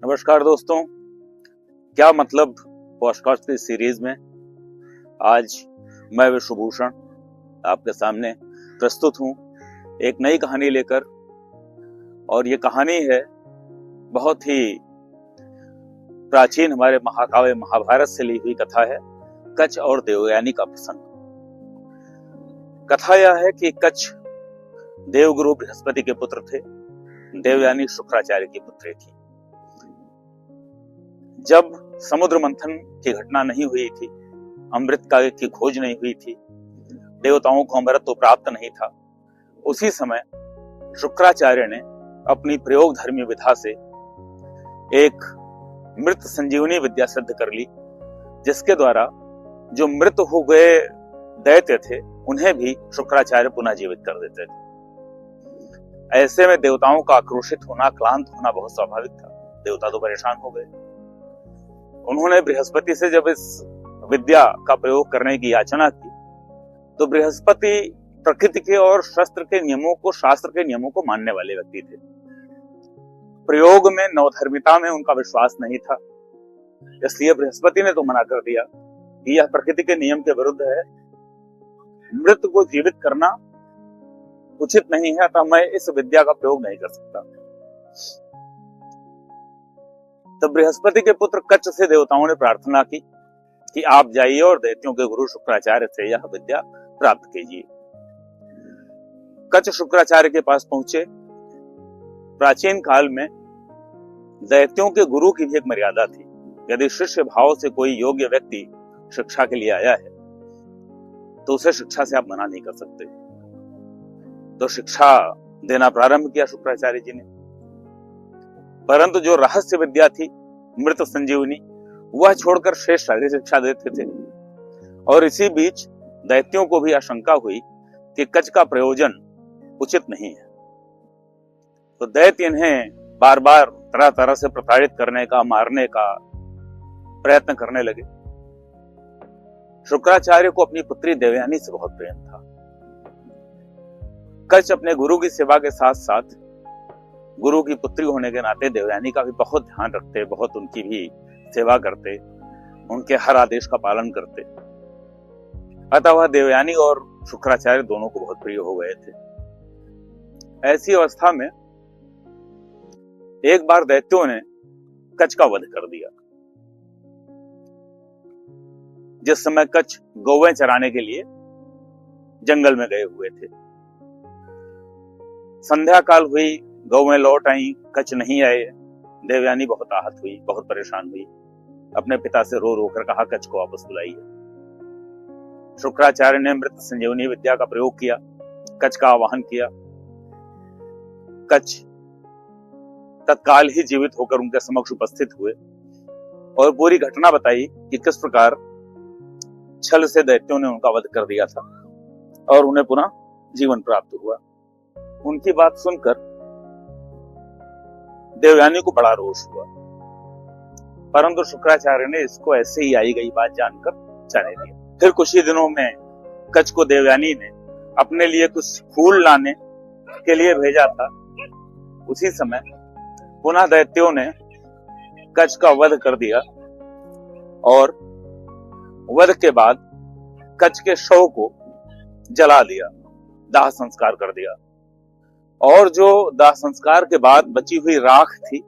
नमस्कार दोस्तों, क्या मतलब पॉडकास्ट की सीरीज में आज मैं विश्वभूषण आपके सामने प्रस्तुत हूं एक नई कहानी लेकर। और ये कहानी है बहुत ही प्राचीन, हमारे महाकाव्य महाभारत से ली हुई कथा है, कच्छ और देवयानी का प्रसंग। कथा यह है कि कच्छ देवगुरु बृहस्पति के पुत्र थे, देवयानी शुक्राचार्य की पुत्री थी। जब समुद्र मंथन की घटना नहीं हुई थी, अमृत का की खोज नहीं हुई थी, देवताओं को अमृत तो प्राप्त नहीं था, उसी समय शुक्राचार्य ने अपनी प्रयोग धर्मी विधा से एक मृत संजीवनी विद्या सिद्ध कर ली, जिसके द्वारा जो मृत हो गए दैत्य थे उन्हें भी शुक्राचार्य पुनः जीवित कर देते थे। ऐसे में देवताओं का आक्रोशित होना, क्लांत होना बहुत स्वाभाविक था। देवता तो परेशान हो गए। उन्होंने बृहस्पति से जब इस विद्या का प्रयोग करने की याचना की, तो बृहस्पति प्रकृति के और शास्त्र के नियमों को मानने वाले व्यक्ति थे। प्रयोग में, नवधर्मिता में उनका विश्वास नहीं था, इसलिए बृहस्पति ने तो मना कर दिया कि यह प्रकृति के नियम के विरुद्ध है, मृत को जीवित करना उचित नहीं है, अतः मैं इस विद्या का प्रयोग नहीं कर सकता। तब बृहस्पति के पुत्र कच्छ से देवताओं ने प्रार्थना की कि आप जाइए और दैत्यों के गुरु शुक्राचार्य से यह विद्या प्राप्त कीजिए। कच्छ शुक्राचार्य के पास पहुंचे। प्राचीन काल में दैत्यों के गुरु की भी एक मर्यादा थी। यदि शिष्य भाव से कोई योग्य व्यक्ति शिक्षा के लिए आया है तो उसे शिक्षा से आप मना नहीं कर सकते। तो शिक्षा देना प्रारंभ किया शुक्राचार्य जी ने, परंतु जो रहस्य विद्या थी मृत संजीवनी, वह छोड़कर शेष सारी शिक्षा देते थे। और इसी बीच दैत्यों को भी आशंका हुई कि कच्छ का प्रयोजन उचित नहीं है, तो दैत्य इन्हें बार बार तरह तरह से प्रताड़ित करने का, मारने का प्रयत्न करने लगे। शुक्राचार्य को अपनी पुत्री देवयानी से बहुत प्रेम था। कच्छ अपने गुरु की सेवा के साथ साथ गुरु की पुत्री होने के नाते देवयानी का भी बहुत ध्यान रखते, बहुत उनकी भी सेवा करते, उनके हर आदेश का पालन करते। अतः वह देवयानी और शुक्राचार्य दोनों को बहुत प्रिय हो गए थे। ऐसी अवस्था में एक बार दैत्यों ने कच्छ का वध कर दिया। जिस समय कच्छ गौवें चराने के लिए जंगल में गए हुए थे, संध्या काल हुई, गौवें लौट आई, कच्छ नहीं आए। देवयानी बहुत आहत हुई, बहुत परेशान हुई, अपने पिता से रो रो कर कहा कच्छ को वापस बुलाइए। शुक्राचार्य ने मृत संजीवनी विद्या का प्रयोग किया, कच्छ का आवाहन किया। कच्छ तत्काल ही जीवित होकर उनके समक्ष उपस्थित हुए और पूरी घटना बताई कि किस प्रकार छल से दैत्यों ने उनका वध कर दिया था और उन्हें पुनः जीवन प्राप्त हुआ। उनकी बात सुनकर देवयानी को बड़ा रोष हुआ, परंतु शुक्राचार्य ने इसको ऐसे ही आई गई बात जानकर जाने दिया। फिर कुछ ही दिनों में कच्छ को देवयानी ने अपने लिए कुछ फूल लाने के लिए भेजा था। उसी समय पुनः दैत्यों ने कच्छ का वध कर दिया और वध के बाद कच्छ के शव को जला दिया, दाह संस्कार कर दिया। और जो दाह संस्कार के बाद बची हुई राख थी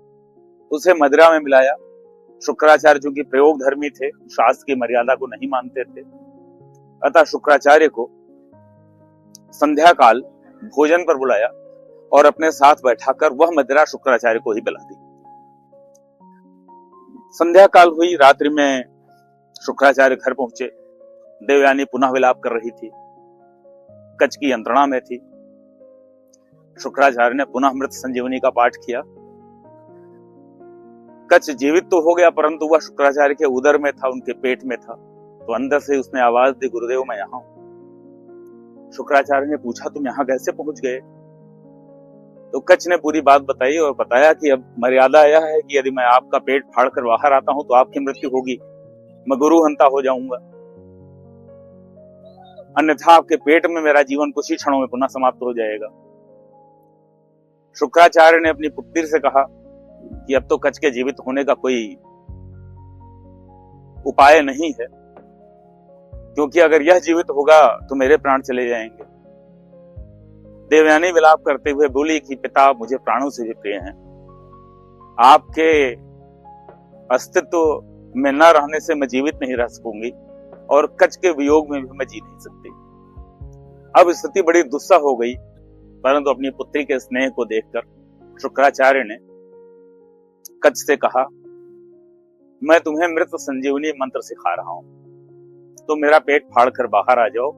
उसे मदिरा में मिलाया। शुक्राचार्य जो कि प्रयोग धर्मी थे, शास्त्र की मर्यादा को नहीं मानते थे, अतः शुक्राचार्य को संध्या काल भोजन पर बुलाया और अपने साथ बैठाकर वह मदिरा शुक्राचार्य को ही पिला दी। संध्या काल हुई, रात्रि में शुक्राचार्य घर पहुंचे। देवयानी पुनः विलाप कर रही थी, कच्छ की यंत्रणा में थी। शुक्राचार्य ने पुनः मृत संजीवनी का पाठ किया। कच्छ जीवित तो हो गया, परंतु वह शुक्राचार्य के उदर में था, उनके पेट में था। तो अंदर से उसने आवाज दी, गुरुदेव मैं यहां हूं। शुक्राचार्य ने पूछा तुम यहां कैसे पहुंच गए? तो कच्छ ने पूरी बात बताई और बताया कि अब मर्यादा यह है कि यदि मैं आपका पेट फाड़कर बाहर आता हूं तो आपकी मृत्यु होगी, मैं गुरुहंता हो जाऊंगा, अन्यथा आपके पेट में मेरा जीवन कुछ ही क्षणों में पुनः समाप्त हो जाएगा। शुक्राचार्य ने अपनी पुत्री से कहा कि अब तो कच्छ के जीवित होने का कोई उपाय नहीं है, क्योंकि अगर यह जीवित होगा तो मेरे प्राण चले जाएंगे। देवयानी विलाप करते हुए बोली कि पिता, मुझे प्राणों से भी प्रिय हैं। आपके अस्तित्व में न रहने से मैं जीवित नहीं रह सकूंगी और कच्छ के वियोग में भी मैं जी नहीं सकती। अब स्थिति बड़ी दुस्सह हो गई, परंतु अपनी पुत्री के स्नेह को देखकर शुक्राचार्य ने कच्छ से कहा, मैं तुम्हें मृत संजीवनी मंत्र सिखा रहा हूं, तो मेरा पेट फाड़ कर बाहर आ जाओ।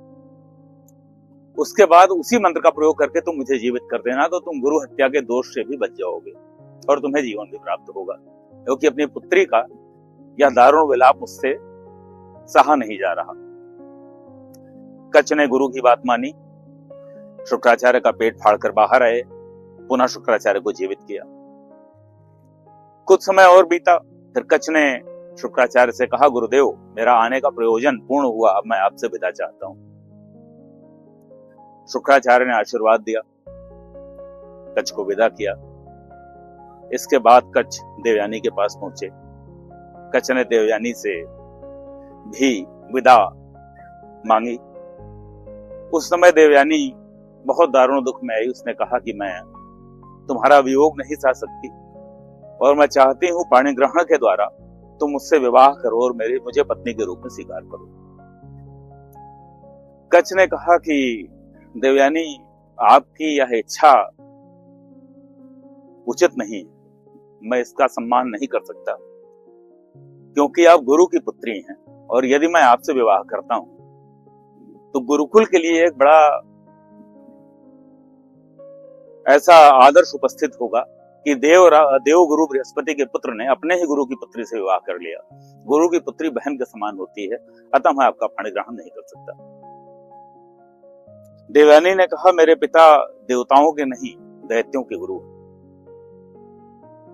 उसके बाद उसी मंत्र का प्रयोग करके तुम मुझे जीवित कर देना, तो तुम गुरु हत्या के दोष से भी बच जाओगे और तुम्हें जीवन भी प्राप्त होगा। क्योंकि अपनी पुत्री का यह दारुण विलाप मुझसे सहा नहीं जा रहा। कच्छ ने गुरु की बात मानी, शुक्राचार्य का पेट फाड़कर बाहर आए, पुनः शुक्राचार्य को जीवित किया। कुछ समय और बीता, फिर कच्छ ने शुक्राचार्य से कहा, गुरुदेव, मेरा आने का प्रयोजन पूर्ण हुआ, अब मैं आपसे विदा चाहता हूं। शुक्राचार्य ने आशीर्वाद दिया, कच्छ को विदा किया। इसके बाद कच्छ देवयानी के पास पहुंचे। कच्छ ने देवयानी से भी विदा मांगी। उस समय देवयानी बहुत दारुण दुख में आई। उसने कहा कि मैं तुम्हारा वियोग नहीं सह सकती और मैं चाहती हूं पाणी ग्रहण के द्वारा तुम मुझसे विवाह करो और मुझे पत्नी के रूप में स्वीकार करो। कच्छ ने कहा कि देवयानी, आपकी यह इच्छा उचित नहीं, मैं इसका सम्मान नहीं कर सकता, क्योंकि आप गुरु की पुत्री हैं और यदि मैं आपसे विवाह करता हूं तो गुरुकुल के लिए एक बड़ा ऐसा आदर्श उपस्थित होगा कि देव गुरु बृहस्पति के पुत्र ने अपने ही गुरु की पुत्री से विवाह कर लिया। गुरु की पुत्री बहन के समान होती है, अतः मैं आपका पाणिग्रहण नहीं कर सकता। देवयानी ने कहा, मेरे पिता देवताओं के नहीं, दैत्यों के गुरु,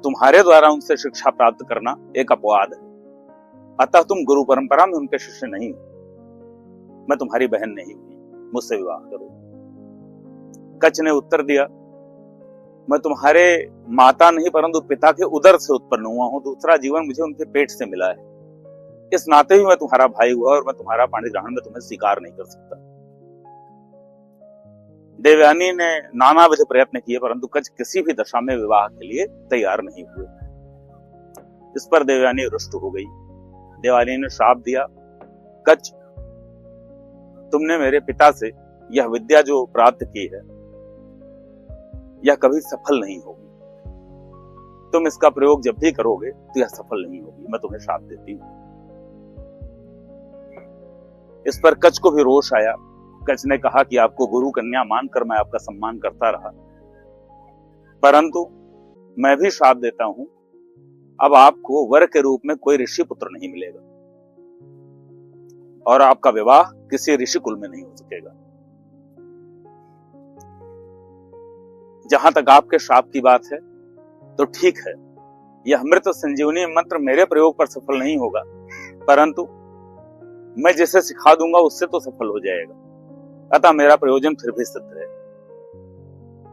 तुम्हारे द्वारा उनसे शिक्षा प्राप्त करना एक अपवाद है, अतः तुम गुरु परंपरा में उनके शिष्य नहीं हो। मैं तुम्हारी बहन नहीं हुई, मुझसे विवाह करो। कच्छ ने उत्तर दिया, मैं तुम्हारे माता नहीं परंतु पिता के उदर से उत्पन्न हुआ हूं, दूसरा जीवन मुझे उनके पेट से मिला है, इस नाते भी मैं तुम्हारा भाई हुआ और मैं तुम्हारा पाणिग्रहण में तुम्हें स्वीकार नहीं कर सकता। देवयानी ने नानाविध प्रयत्न किए, परंतु कच्छ किसी भी दशा में विवाह के लिए तैयार नहीं हुए। इस पर देवयानी रुष्ट हो गई। देवयानी ने श्राप दिया, कच्छ, तुमने मेरे पिता से यह विद्या जो प्राप्त की है यह कभी सफल नहीं होगी। तुम इसका प्रयोग जब भी करोगे तो यह सफल नहीं होगी, मैं तुम्हें श्राप देती हूं। इस पर कच्छ को भी रोष आया। कच्छ ने कहा कि आपको गुरु कन्या मानकर मैं आपका सम्मान करता रहा, परंतु मैं भी श्राप देता हूं, अब आपको वर के रूप में कोई ऋषि पुत्र नहीं मिलेगा और आपका विवाह किसी ऋषि कुल में नहीं हो सकेगा। जहां तक आपके श्राप की बात है तो ठीक है, यह मृत संजीवनी मंत्र मेरे प्रयोग पर सफल नहीं होगा, परंतु मैं जिसे सिखा दूंगा उससे तो सफल हो जाएगा, अतः मेरा प्रयोजन फिर भी सिद्ध है।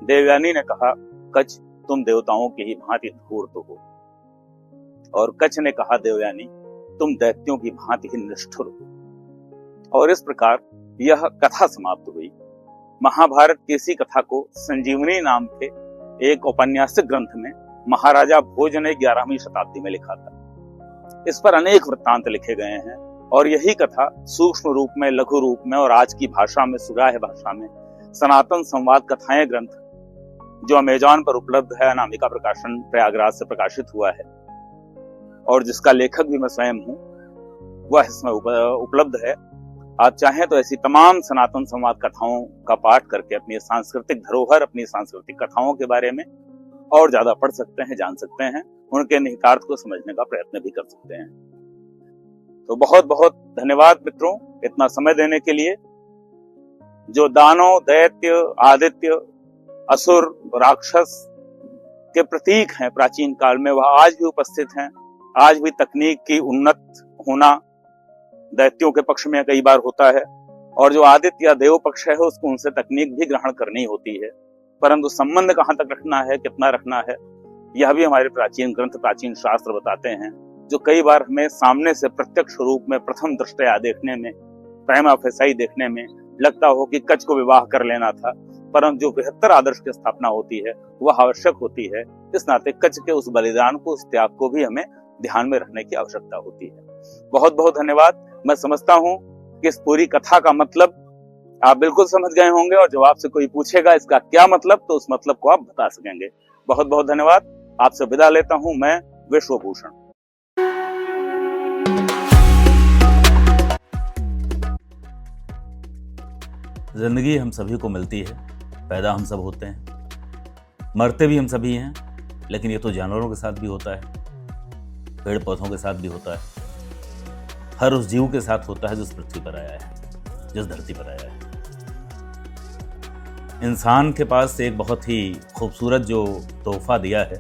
देवयानी ने कहा, कच्छ, तुम देवताओं की ही भांति धूर्त हो। और कच्छ ने कहा, देवयानी, तुम दैत्यों की भांति ही निष्ठुर हो। और इस प्रकार यह कथा समाप्त हुई। महाभारत की इसी कथा को संजीवनी नाम के एक औपन्यासिक ग्रंथ में महाराजा भोज ने 11वीं शताब्दी में लिखा था। इस पर अनेक वृत्तांत लिखे गए हैं और यही कथा सूक्ष्म रूप में, लघु रूप में और आज की भाषा में, सुराह भाषा में सनातन संवाद कथाएं ग्रंथ जो अमेजॉन पर उपलब्ध है, अनामिका प्रकाशन प्रयागराज से प्रकाशित हुआ है और जिसका लेखक भी मैं स्वयं हूं, वह इसमें उपलब्ध है। आप चाहें तो ऐसी तमाम सनातन संवाद कथाओं का पाठ करके अपनी सांस्कृतिक धरोहर, अपनी सांस्कृतिक कथाओं के बारे में और ज्यादा पढ़ सकते हैं, जान सकते हैं, उनके निहितार्थ को समझने का प्रयत्न भी कर सकते हैं। तो बहुत बहुत धन्यवाद मित्रों, इतना समय देने के लिए। जो दानव, दैत्य, आदित्य, असुर, राक्षस के प्रतीक हैं प्राचीन काल में, वह आज भी उपस्थित हैं। आज भी तकनीक की उन्नत होना दैत्यों के पक्ष में कई बार होता है और जो आदित्य या देव पक्ष है उसको उनसे तकनीक भी ग्रहण करनी होती है, परंतु संबंध कहां तक रखना है, कितना रखना है, यह भी हमारे प्राचीन ग्रंथ, प्राचीन शास्त्र बताते हैं, जो कई बार हमें सामने से प्रत्यक्ष रूप में प्रथम दृष्टया देखने में, प्रेमा फेसाई देखने में लगता हो कि कच को विवाह कर लेना था, परंतु जो बेहतर आदर्श की स्थापना होती है वह आवश्यक होती है। इस नाते कच के उस बलिदान को, उस त्याग को भी हमें ध्यान में रखने की आवश्यकता होती है। बहुत बहुत धन्यवाद। मैं समझता हूं कि इस पूरी कथा का मतलब आप बिल्कुल समझ गए होंगे, और जब आपसे कोई पूछेगा इसका क्या मतलब, तो उस मतलब को आप बता सकेंगे। बहुत बहुत धन्यवाद। आपसे विदा लेता हूं मैं, विश्वभूषण। जिंदगी हम सभी को मिलती है, पैदा हम सब होते हैं, मरते भी हम सभी हैं, लेकिन ये तो जानवरों के साथ भी होता है, पेड़ पौधों के साथ भी होता है, हर उस जीव के साथ होता है जो इस पृथ्वी पर आया है, जिस धरती पर आया है। इंसान के पास एक बहुत ही खूबसूरत जो तोहफा दिया है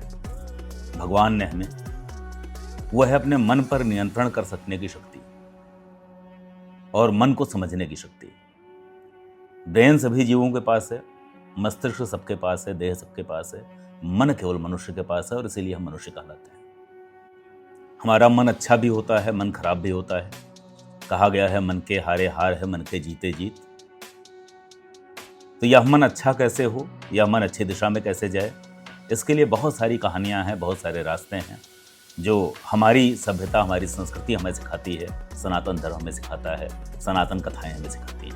भगवान ने हमें, वो है अपने मन पर नियंत्रण कर सकने की शक्ति और मन को समझने की शक्ति। ब्रेन सभी जीवों के पास है, मस्तिष्क सबके पास है, देह सबके पास है, मन केवल मनुष्य के पास है, और इसीलिए हम मनुष्य कहलाते हैं। हमारा मन अच्छा भी होता है, मन खराब भी होता है। कहा गया है मन के हारे हार है, मन के जीते जीत। तो यह मन अच्छा कैसे हो, यह मन अच्छी दिशा में कैसे जाए, इसके लिए बहुत सारी कहानियां हैं, बहुत सारे रास्ते हैं जो हमारी सभ्यता, हमारी संस्कृति हमें सिखाती है, सनातन धर्म हमें सिखाता है, सनातन कथाएं हमें सिखाती हैं।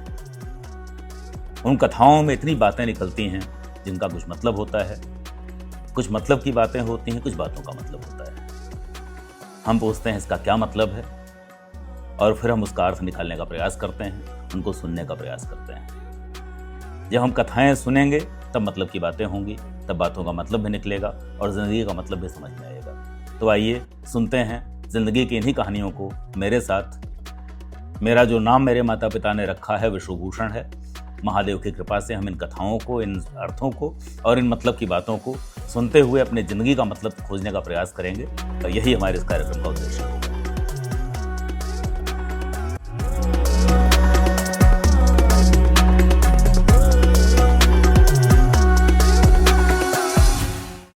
उन कथाओं में इतनी बातें निकलती हैं जिनका कुछ मतलब होता है, कुछ मतलब की बातें होती हैं, कुछ बातों का मतलब होता है। हम पूछते हैं इसका क्या मतलब है, और फिर हम उसका अर्थ निकालने का प्रयास करते हैं, उनको सुनने का प्रयास करते हैं। जब हम कथाएं सुनेंगे तब मतलब की बातें होंगी, तब बातों का मतलब भी निकलेगा और ज़िंदगी का मतलब भी समझ में आएगा। तो आइए सुनते हैं ज़िंदगी की इन्हीं कहानियों को मेरे साथ। मेरा जो नाम मेरे माता पिता ने रखा है विश्वभूषण है। महादेव की कृपा से हम इन कथाओं को, इन अर्थों को और इन मतलब की बातों को सुनते हुए अपनी ज़िंदगी का मतलब खोजने का प्रयास करेंगे। तो यही हमारे इस कार्यक्रम का उद्देश्य है।